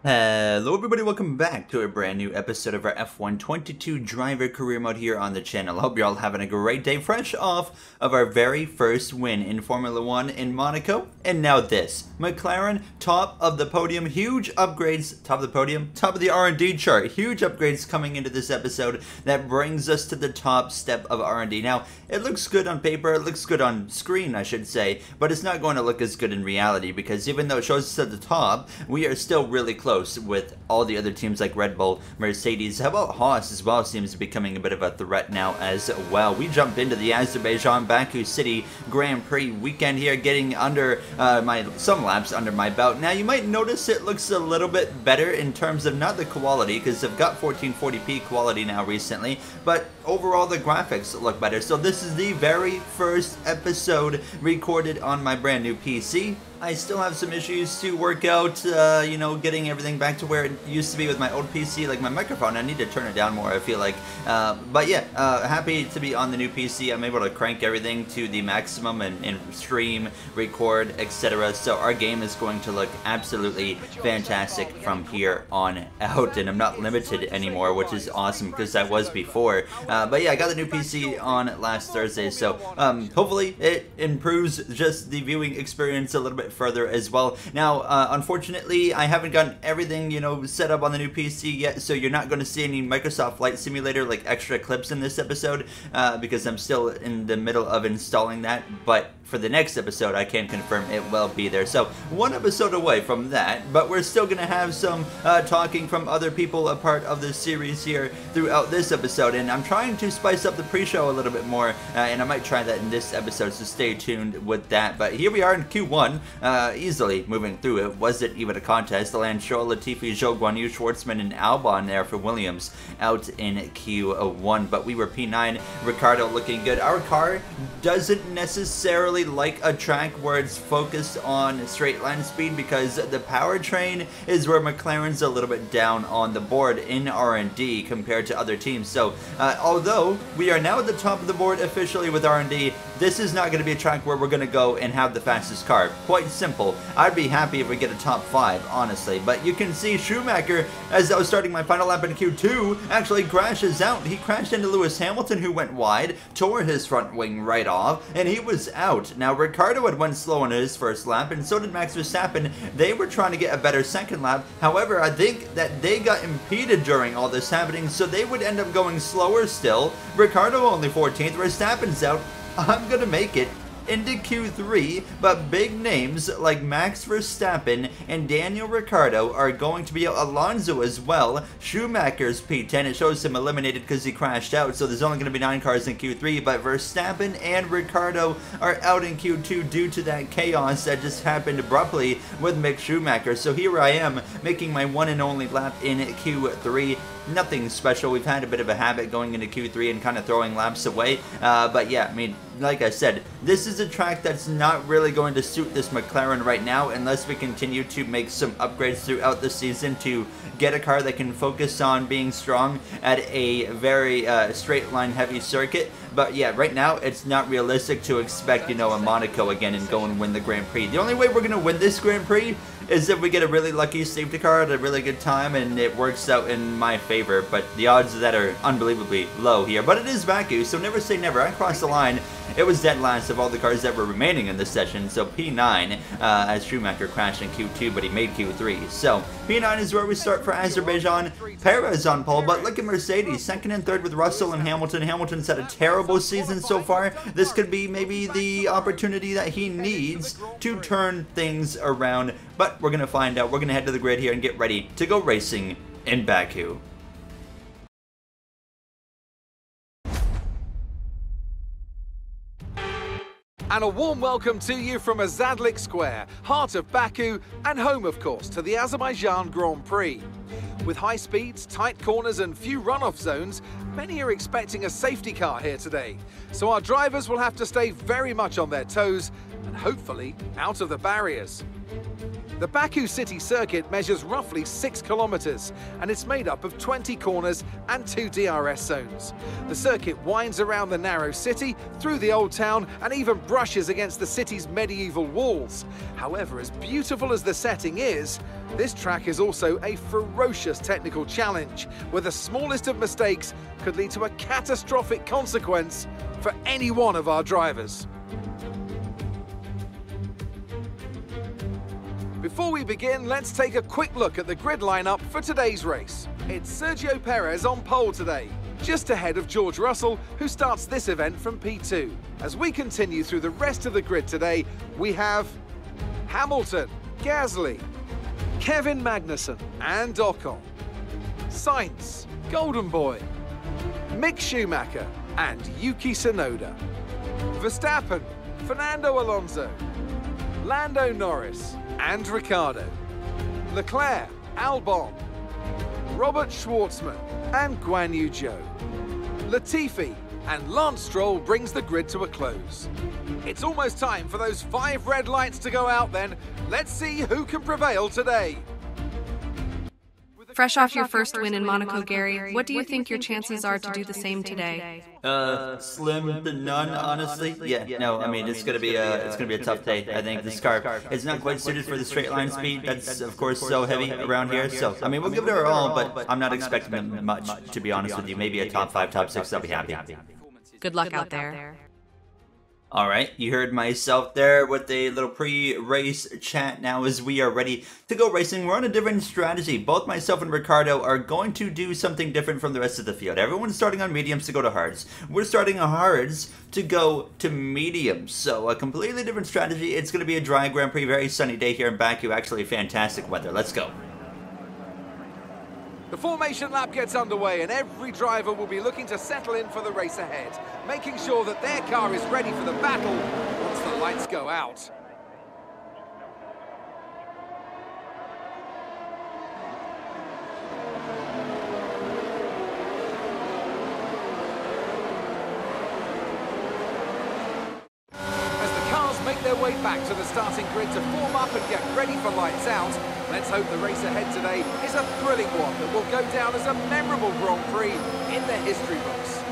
Hello everybody, welcome back to a brand new episode of our F1 22 driver career mode here on the channel. I hope you're all having a great day, fresh off of our very first win in Formula 1 in Monaco. And now this, McLaren, top of the podium, huge upgrades, top of the podium, top of the R&D chart, huge upgrades coming into this episode that brings us to the top step of R&D. Now, it looks good on paper, it looks good on screen, I should say, but it's not going to look as good in reality because even though it shows us at the top, we are still really close with all the other teams like Red Bull, Mercedes. How about Haas as well? Seems to be becoming a bit of a threat now as well. We jump into the Azerbaijan Baku City Grand Prix weekend here, getting under some laps under my belt. Now you might notice it looks a little bit better in terms of not the quality, because I've got 1440p quality now recently, but overall the graphics look better. So this is the very first episode recorded on my brand new PC. I still have some issues to work out, you know, getting everything back to where it used to be with my old PC, like my microphone. I need to turn it down more, I feel like. But yeah, happy to be on the new PC. I'm able to crank everything to the maximum and stream, record, etc. So our game is going to look absolutely fantastic from here on out. And I'm not limited anymore, which is awesome because I was before. But yeah, I got the new PC on last Thursday. So hopefully it improves just the viewing experience a little bit further as well. Now, unfortunately, I haven't gotten everything, you know, set up on the new PC yet, so you're not going to see any Microsoft Flight Simulator, like extra clips in this episode, because I'm still in the middle of installing that, but for the next episode, I can confirm it will be there. So, one episode away from that, but we're still going to have some talking from other people a part of the series here throughout this episode, and I'm trying to spice up the pre-show a little bit more, and I might try that in this episode, so stay tuned with that. But here we are in Q1, easily moving through it. Wasn't even a contest. Lance Stroll, Latifi, Zhou Guanyu, Schwartzman, and Albon there for Williams out in Q1, but we were P9. Ricciardo looking good. Our car doesn't necessarily like a track where it's focused on straight line speed, because the powertrain is where McLaren's a little bit down on the board in R&D compared to other teams. So although we are now at the top of the board officially with R&D, this is not going to be a track where we're going to go and have the fastest car. Quite simple. I'd be happy if we get a top 5, honestly. But you can see Schumacher, as I was starting my final lap in Q2, actually crashes out. He crashed into Lewis Hamilton, who went wide, tore his front wing right off, and he was out. Now, Ricciardo had went slow on his first lap, and so did Max Verstappen. They were trying to get a better second lap. However, I think that they got impeded during all this happening, so they would end up going slower still. Ricciardo only 14th. Verstappen's out. I'm gonna make it into Q3, but big names like Max Verstappen and Daniel Ricciardo are going to be out. Alonso as well. Schumacher's P10. It shows him eliminated because he crashed out, so there's only going to be 9 cars in Q3, but Verstappen and Ricciardo are out in Q2 due to that chaos that just happened abruptly with Mick Schumacher. So here I am, making my one and only lap in Q3. Nothing special. We've had a bit of a habit going into Q3 and kind of throwing laps away, but yeah, I mean, like I said, this is a track that's not really going to suit this McLaren right now unless we continue to make some upgrades throughout the season to get a car that can focus on being strong at a very straight line heavy circuit. But yeah, right now it's not realistic to expect, you know, a Monaco again and go and win the Grand Prix. The only way we're going to win this Grand Prix is if we get a really lucky safety car at a really good time and it works out in my favor, but the odds of that are unbelievably low here. But it is Baku, so never say never. I crossed the line. It was dead last of all the cars that were remaining in this session, so P9 as Schumacher crashed in Q2, but he made Q3. So P9 is where we start for Azerbaijan. Perez on pole, but look at Mercedes, second and third with Russell and Hamilton. Hamilton's had a terrible season so far. This could be maybe the opportunity that he needs to turn things around, but we're going to find out. We're going to head to the grid here and get ready to go racing in Baku. And a warm welcome to you from Azadlik Square, heart of Baku and home, of course, to the Azerbaijan Grand Prix. With high speeds, tight corners and few runoff zones, many are expecting a safety car here today. So our drivers will have to stay very much on their toes and hopefully out of the barriers. The Baku City Circuit measures roughly 6 kilometers, and it's made up of 20 corners and 2 DRS zones. The circuit winds around the narrow city, through the old town, and even brushes against the city's medieval walls. However, as beautiful as the setting is, this track is also a ferocious technical challenge, where the smallest of mistakes could lead to a catastrophic consequence for any one of our drivers. Before we begin, let's take a quick look at the grid lineup for today's race. It's Sergio Perez on pole today, just ahead of George Russell, who starts this event from P2. As we continue through the rest of the grid today, we have Hamilton, Gasly, Kevin Magnussen and Ocon, Sainz, Golden Boy, Mick Schumacher and Yuki Tsunoda, Verstappen, Fernando Alonso, Lando Norris and Ricciardo, Leclerc, Albon, Robert Schwartzman and Guan Yu Zhou, Latifi and Lance Stroll brings the grid to a close. It's almost time for those 5 red lights to go out then. Let's see who can prevail today. Fresh off your first win in Monaco, Gary, what do you think your chances are to do the same today? Slim to none, honestly. Yeah, no, I mean, it's gonna be a tough day. I think this car is not quite suited for the straight line speed. That's, of course, so heavy around here. So, I mean, we'll give it our all, but I'm not expecting much, to be honest with you. Maybe a top 5, top 6, I'll be happy. Good luck out there. Alright, you heard myself there with a little pre-race chat now as we are ready to go racing. We're on a different strategy. Both myself and Ricardo are going to do something different from the rest of the field. Everyone's starting on mediums to go to hards. We're starting on hards to go to mediums. So a completely different strategy. It's going to be a dry Grand Prix, very sunny day here in Baku. Actually fantastic weather. Let's go. The formation lap gets underway and every driver will be looking to settle in for the race ahead, making sure that their car is ready for the battle once the lights go out. Make their way back to the starting grid to form up and get ready for lights out. Let's hope the race ahead today is a thrilling one that will go down as a memorable Grand Prix in the history books.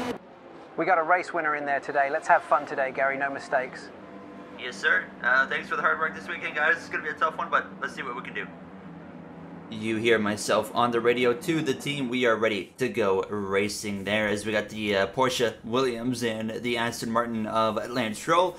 We got a race winner in there today. Let's have fun today, Gary. No mistakes. Yes, sir. Thanks for the hard work this weekend, guys. It's going to be a tough one, but let's see what we can do. You hear myself on the radio to the team. We are ready to go racing there as we got the Porsche Williams and the Aston Martin of Lance Stroll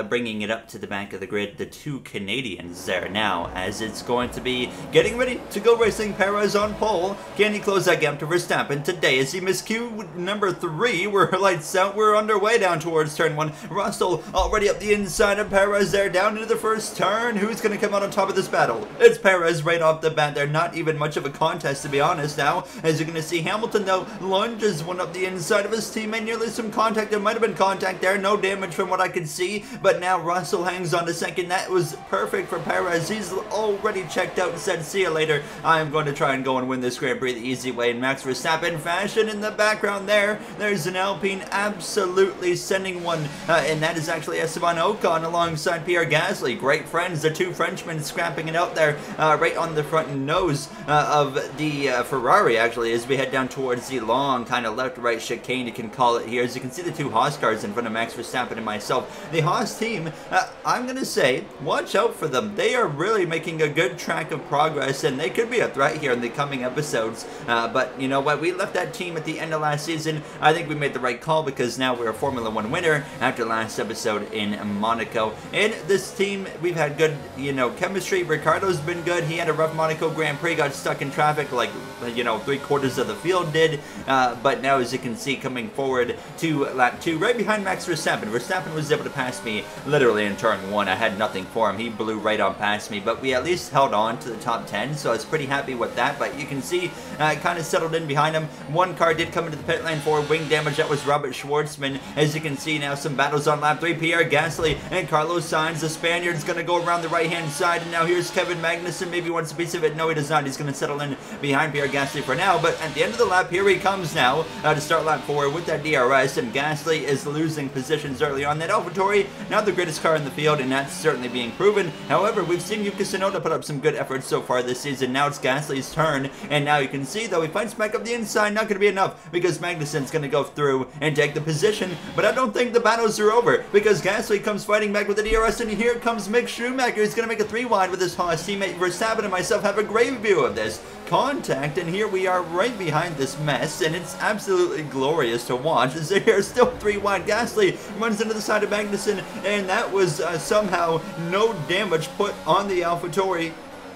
bringing it up to the back of the grid. The 2 Canadians there now as it's going to be getting ready to go racing. Perez on pole. Can he close that gap to Verstappen today as he missed Q number 3? We're lights out. We're underway down towards turn 1. Russell already up the inside of Perez there down into the first turn. Who's going to come out on top of this battle? It's Perez right off the bat there. Not even much of a contest, to be honest. Now, as you're going to see, Hamilton though lunges one up the inside of his teammate. Nearly some contact. There might have been contact there. No damage from what I can see. But now Russell hangs on to second. That was perfect for Perez. He's already checked out and said, see you later. I'm going to try and go and win this Grand Prix the easy way. And Max Verstappen fashion in the background there. There's an Alpine absolutely sending one. And that is actually Esteban Ocon alongside Pierre Gasly. Great friends. The 2 Frenchmen scrapping it out there right on the front nose of the Ferrari, actually, as we head down towards the long kind of left-right chicane, you can call it here. As you can see, the 2 Haas cars in front of Max Verstappen and myself. The Haas team, I'm going to say, watch out for them. They are really making a good track of progress, and they could be a threat here in the coming episodes. But you know what? We left that team at the end of last season. I think we made the right call because now we're a Formula 1 winner after last episode in Monaco. And this team, we've had good, you know, chemistry. Ricardo's been good. He had a rough Monaco Grand Prix, got stuck in traffic like, you know, 3/4 of the field did, but now as you can see coming forward to lap 2 right behind Max Verstappen. Verstappen was able to pass me literally in turn 1. I had nothing for him. He blew right on past me, but we at least held on to the top 10, so I was pretty happy with that. But you can see kind of settled in behind him. One car did come into the pit lane for wing damage. That was Robert Schwartzman. As you can see now, some battles on lap 3. Pierre Gasly and Carlos Sainz, the Spaniard's going to go around the right hand side, and now here's Kevin Magnussen. Maybe wants a piece of it. No, he does does not. He's going to settle in behind Pierre Gasly for now, but at the end of the lap, here he comes now to start lap 4 with that DRS, and Gasly is losing positions early on. That AlphaTauri, not the greatest car in the field, and that's certainly being proven. However, we've seen Yuka Tsunoda put up some good efforts so far this season. Now it's Gasly's turn, and now you can see, though, he fights back up the inside. Not going to be enough, because Magnussen's going to go through and take the position, but I don't think the battles are over, because Gasly comes fighting back with the DRS, and here comes Mick Schumacher. He's going to make a 3-wide with his Haas teammate. Verstappen and myself have a great view of this contact, and here we are right behind this mess, and it's absolutely glorious to watch as they're still 3-wide. Gasly runs into the side of Magnussen, and that was somehow no damage put on the AlphaTauri.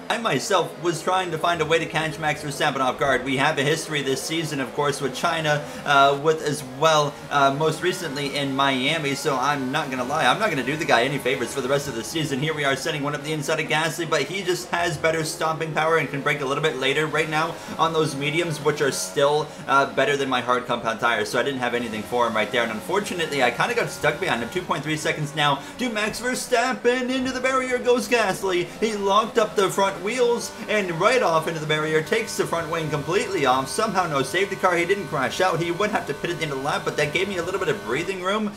I myself was trying to find a way to catch Max Verstappen off guard. We have a history this season, of course, with China, with as well, most recently in Miami, so I'm not going to lie, I'm not going to do the guy any favors for the rest of the season. Here we are setting one up the inside of Gasly, but he just has better stomping power and can brake a little bit later right now on those mediums, which are still better than my hard compound tires, so I didn't have anything for him right there, and unfortunately, I kind of got stuck behind him. 2.3 seconds now to Max Verstappen. Into the barrier goes Gasly. He locked up the front wheels and right off into the barrier, takes the front wing completely off. Somehow no safety car. He didn't crash out. He would have to pit at the end of the lap, but that gave me a little bit of breathing room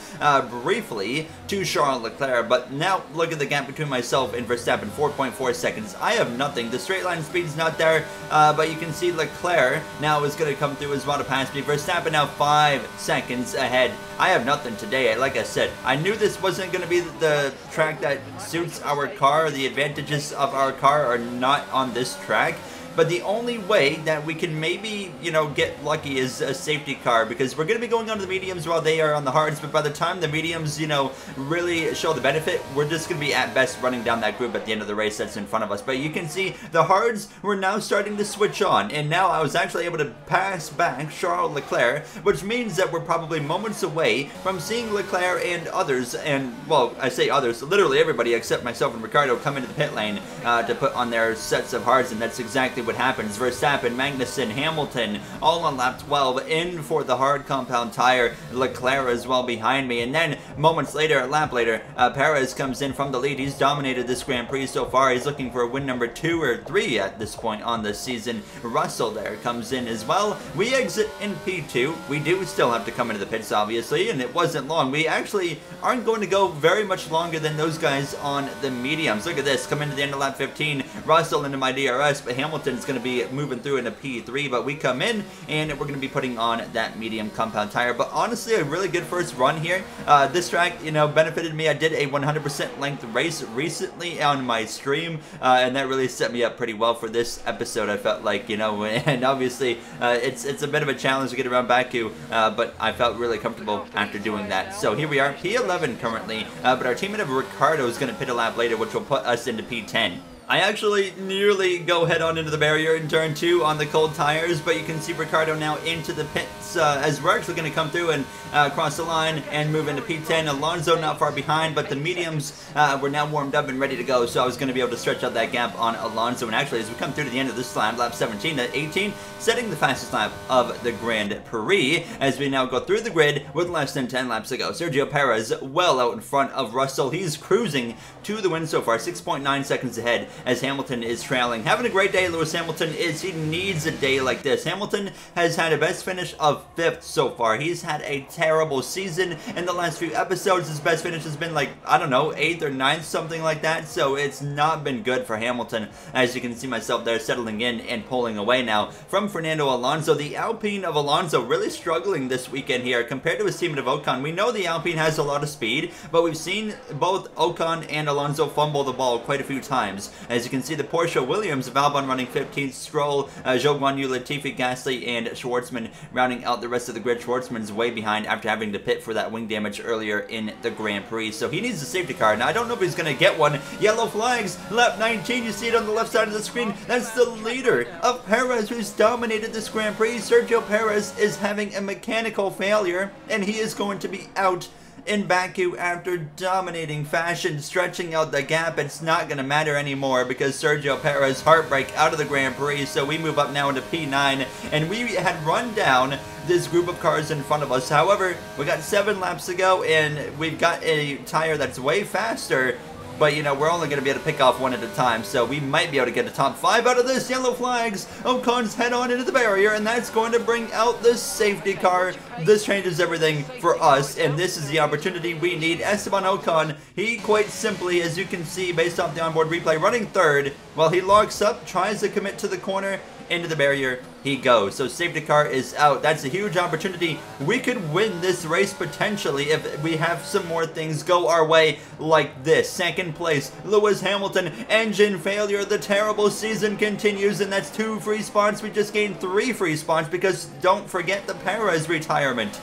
briefly to Charles Leclerc. But now look at the gap between myself and Verstappen, 4.4 seconds. I have nothing. The straight line speed's not there, but you can see Leclerc now is going to come through as well to pass me. Verstappen now 5 seconds ahead. I have nothing today. Like I said, I knew this wasn't going to be the track that suits our car. The advantages of our car are not on this track. But the only way that we can maybe, you know, get lucky is a safety car, because we're going to be going on to the mediums while they are on the hards, but by the time the mediums, you know, really show the benefit, we're just going to be at best running down that group at the end of the race that's in front of us. But you can see the hards were now starting to switch on, and now I was actually able to pass back Charles Leclerc, which means that we're probably moments away from seeing Leclerc and others, and, well, I say others, literally everybody except myself and Ricardo come into the pit lane to put on their sets of hards, and that's exactly what happens. Verstappen, Magnussen, Hamilton, all on lap 12, in for the hard compound tire. Leclerc as well behind me, and then moments later, a lap later, Perez comes in from the lead. He's dominated this Grand Prix so far. He's looking for a win number 2 or 3 at this point on the season. Russell there comes in as well. We exit in P2. We do still have to come into the pits, obviously, and it wasn't long. We actually aren't going to go very much longer than those guys on the mediums. Look at this, come into the end of lap 15, Russell into my DRS, but Hamilton is going to be moving through in a P3, but we come in and we're going to be putting on that medium compound tire. But honestly, a really good first run here. This track, you know, benefited me. I did a 100% length race recently on my stream, and that really set me up pretty well for this episode, I felt like, you know, and obviously it's a bit of a challenge to get around Baku, but I felt really comfortable after doing that. So here we are, P11 currently, but our teammate of Ricardo is going to pit a lap later, which will put us into P10. I actually nearly go head on into the barrier in turn 2 on the cold tires, but you can see Ricardo now into the pits as we're actually going to come through and cross the line and move into P10. Alonso not far behind, but the mediums were now warmed up and ready to go, so I was going to be able to stretch out that gap on Alonso. And actually, as we come through to the end of this lap, lap 17 to 18, setting the fastest lap of the Grand Prix as we now go through the grid with less than 10 laps to go. Sergio Perez well out in front of Russell. He's cruising to the win so far, 6.9 seconds ahead as Hamilton is trailing. Having a great day, Lewis Hamilton is. He needs a day like this. Hamilton has had a best finish of 5th so far. He's had a terrible season in the last few episodes. His best finish has been like, I don't know, 8th or 9th, something like that. So it's not been good for Hamilton. As you can see myself there settling in and pulling away now from Fernando Alonso. The Alpine of Alonso really struggling this weekend here compared to his teammate of Ocon. We know the Alpine has a lot of speed, but we've seen both Ocon and Alonso fumble the ball quite a few times. As you can see, the Porsche Williams of Albon running 15th, Stroll, Zhou Guanyu, Latifi, Gasly, and Schwartzman rounding out the rest of the grid. Schwartzman's way behind after having to pit for that wing damage earlier in the Grand Prix, so he needs a safety car. Now, I don't know if he's going to get one. Yellow flags, lap 19, you see it on the left side of the screen. That's the leader of Perez, who's dominated this Grand Prix. Sergio Perez is having a mechanical failure, and he is going to be out in Baku after dominating fashion, stretching out the gap. It's not going to matter anymore because Sergio Perez heartbreak out of the Grand Prix, so we move up now into P9, and we had run down this group of cars in front of us. However, we got 7 laps to go, and we've got a tire that's way faster but you know, we're only going to be able to pick off one at a time, so we might be able to get a top 5 out of this. Yellow flags. Ocon's head on into the barrier, and that's going to bring out the safety car. This changes everything for us, and this is the opportunity we need. Esteban Ocon, he quite simply, as you can see based off the onboard replay, running third while he locks up, tries to commit to the corner. Into the barrier he goes. So safety car is out. That's a huge opportunity. We could win this race potentially if we have some more things go our way like this. Second place, Lewis Hamilton. Engine failure. The terrible season continues, and that's 2 free spots. We just gained 3 free spots because don't forget the Perez retirement.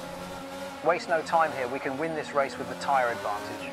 Waste no time here. We can win this race with the tyre advantage.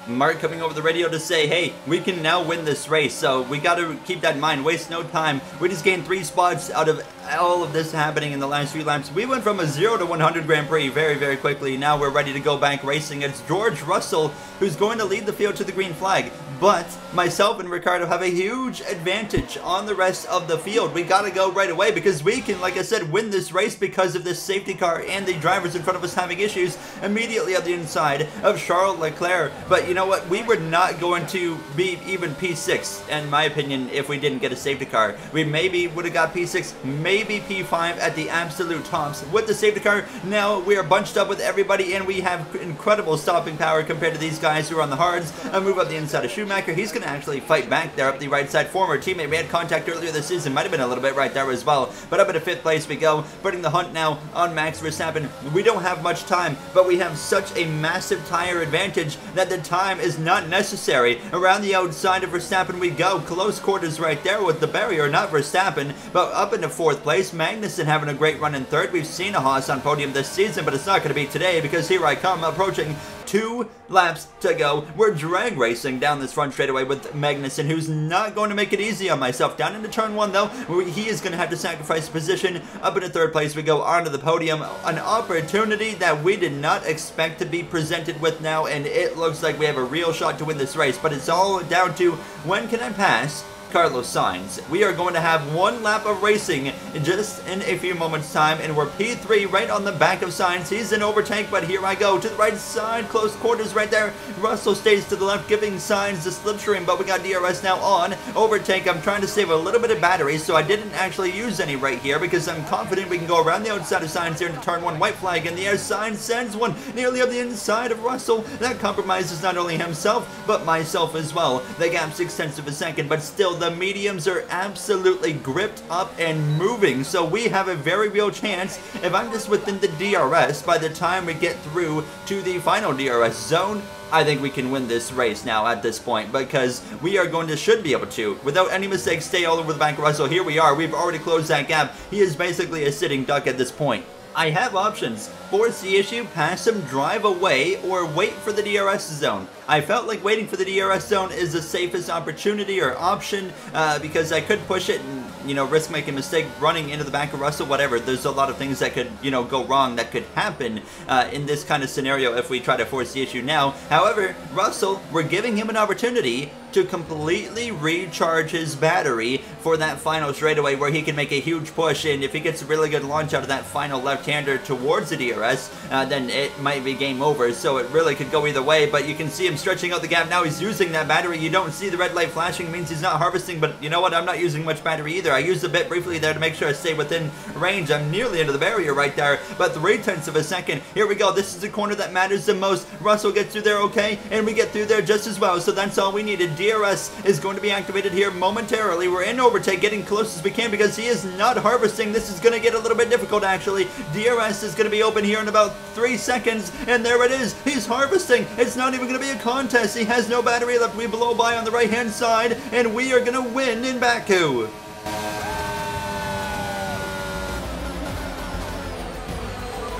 Mark coming over the radio to say, hey, we can now win this race, so we got to keep that in mind. Waste no time. We just gained 3 spots out of all of this happening in the last few laps. We went from a 0 to 100 Grand Prix very, very quickly. Now we're ready to go back racing. It's George Russell who's going to lead the field to the green flag, but myself and Ricardo have a huge advantage on the rest of the field. We got to go right away because we can, like I said, win this race because of this safety car and the drivers in front of us having issues immediately on the inside of Charles Leclerc. But you know what? We were not going to be even P6, in my opinion, if we didn't get a safety car. We maybe would have got P6, maybe P5 at the absolute tops. With the safety car, now we are bunched up with everybody, and we have incredible stopping power compared to these guys who are on the hards. I move up the inside of Schumacher. He's going to actually fight back there up the right side. Former teammate, we had contact earlier this season, might have been a little bit right there as well. But up into 5th place we go, putting the hunt now on Max Verstappen. We don't have much time, but we have such a massive tire advantage that the time is not necessary. Around the outside of Verstappen we go. Close quarters right there with the barrier, not Verstappen, but up into 4th place. Magnussen having a great run in 3rd. We've seen a Haas on podium this season, but it's not going to be today because here I come approaching 2 laps to go. We're drag racing down this front straightaway with Magnussen, who's not going to make it easy on myself. Down into turn 1 though, he is going to have to sacrifice position. Up into 3rd place we go, onto the podium. An opportunity that we did not expect to be presented with now, and it looks like we have a real shot to win this race, but it's all down to when can I pass Carlos Sainz. We are going to have 1 lap of racing just in a few moments time, and we're P3 right on the back of Sainz. He's in overtake, but here I go to the right side, close quarters right there. Russell stays to the left, giving Sainz the slipstream, but we got DRS now on overtake. I'm trying to save a little bit of battery, so I didn't actually use any right here because I'm confident we can go around the outside of Sainz here into turn 1. White flag in the air. Sainz sends one nearly up the inside of Russell. That compromises not only himself but myself as well. The gap 0.6 of a second, but still the mediums are absolutely gripped up and moving, so we have a very real chance. If I'm just within the DRS by the time we get through to the final DRS zone, I think we can win this race now at this point, because we are going to, should be able to, without any mistakes, stay all over the back of Russell. Here we are. We've already closed that gap. He is basically a sitting duck at this point. I have options. Force the issue, pass him, drive away, or wait for the DRS zone. I felt like waiting for the DRS zone is the safest opportunity or option because I could push it and, you know, risk making a mistake running into the back of Russell, whatever. There's a lot of things that could, you know, go wrong that could happen in this kind of scenario if we try to force the issue now. However, Russell, we're giving him an opportunity to completely recharge his battery for that final straightaway where he can make a huge push, and if he gets a really good launch out of that final left-hander towards the DRS, then it might be game over, so it really could go either way. But you can see him stretching out the gap. Now he's using that battery. You don't see the red light flashing. It means he's not harvesting, but you know what? I'm not using much battery either. I used a bit briefly there to make sure I stay within range. I'm nearly into the barrier right there, but 0.3 of a second. Here we go. This is the corner that matters the most. Russell gets through there okay, and we get through there just as well, so that's all we needed. DRS is going to be activated here momentarily. We're in overtake, getting close as we can because he is not harvesting. This is going to get a little bit difficult, actually. DRS is going to be open here in about 3 seconds, and there it is. He's harvesting. It's not even going to be a contest. He has no battery left. We blow by on the right-hand side, and we are going to win in Baku.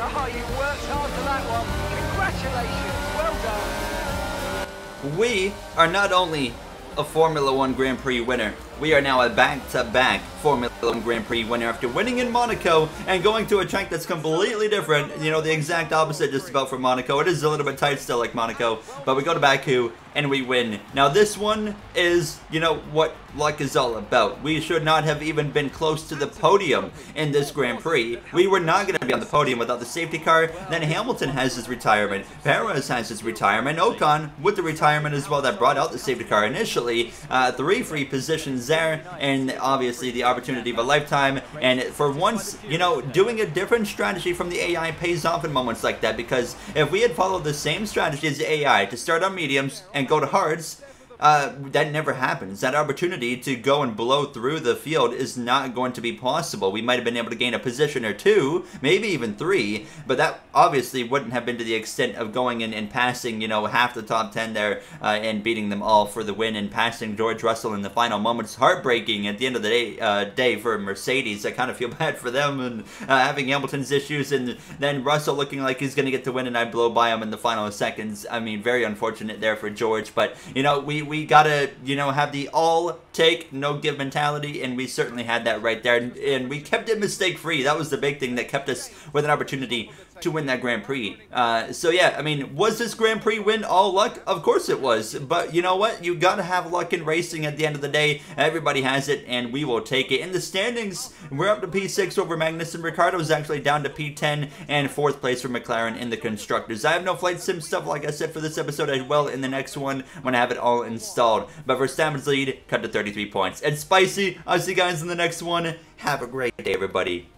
Oh, you worked hard for that one. Congratulations. Well done. We are not only a Formula 1 Grand Prix winner, we are now a back-to-back Formula 1 Grand Prix winner after winning in Monaco and going to a track that's completely different, you know, the exact opposite just about from Monaco. It is a little bit tight still like Monaco, but we go to Baku and we win. Now this one is, you know, what luck is all about. We should not have even been close to the podium in this Grand Prix. We were not going to be on the podium without the safety car. Then Hamilton has his retirement. Perez has his retirement. Ocon with the retirement as well that brought out the safety car initially. 3 free positions there, and obviously the opportunity of a lifetime. And for once, you know, doing a different strategy from the AI pays off in moments like that, because if we had followed the same strategy as the AI to start on mediums and go to hards, that never happens. That opportunity to go and blow through the field is not going to be possible. We might have been able to gain a position or 2, maybe even 3, but that obviously wouldn't have been to the extent of going in and passing, you know, half the top 10 there and beating them all for the win and passing George Russell in the final moments. Heartbreaking at the end of the day for Mercedes. I kind of feel bad for them and having Hamilton's issues, and then Russell looking like he's going to get the win and I blow by him in the final seconds. I mean, very unfortunate there for George, but, you know, we gotta, you know, have the all take, no give mentality, and we certainly had that right there, and we kept it mistake free. That was the big thing that kept us with an opportunity to win that Grand Prix. So yeah, I mean, was this Grand Prix win all luck? Of course it was, but you know what? You gotta have luck in racing at the end of the day. Everybody has it, and we will take it. In the standings, we're up to P6 over Magnussen. Ricciardo's actually down to P10, and 4th place for McLaren in the Constructors. I have no flight sim stuff, like I said, for this episode. I will in the next one when I have it all installed. But Verstappen's lead cut to 33 points. It's spicy. I'll see you guys in the next one. Have a great day, everybody.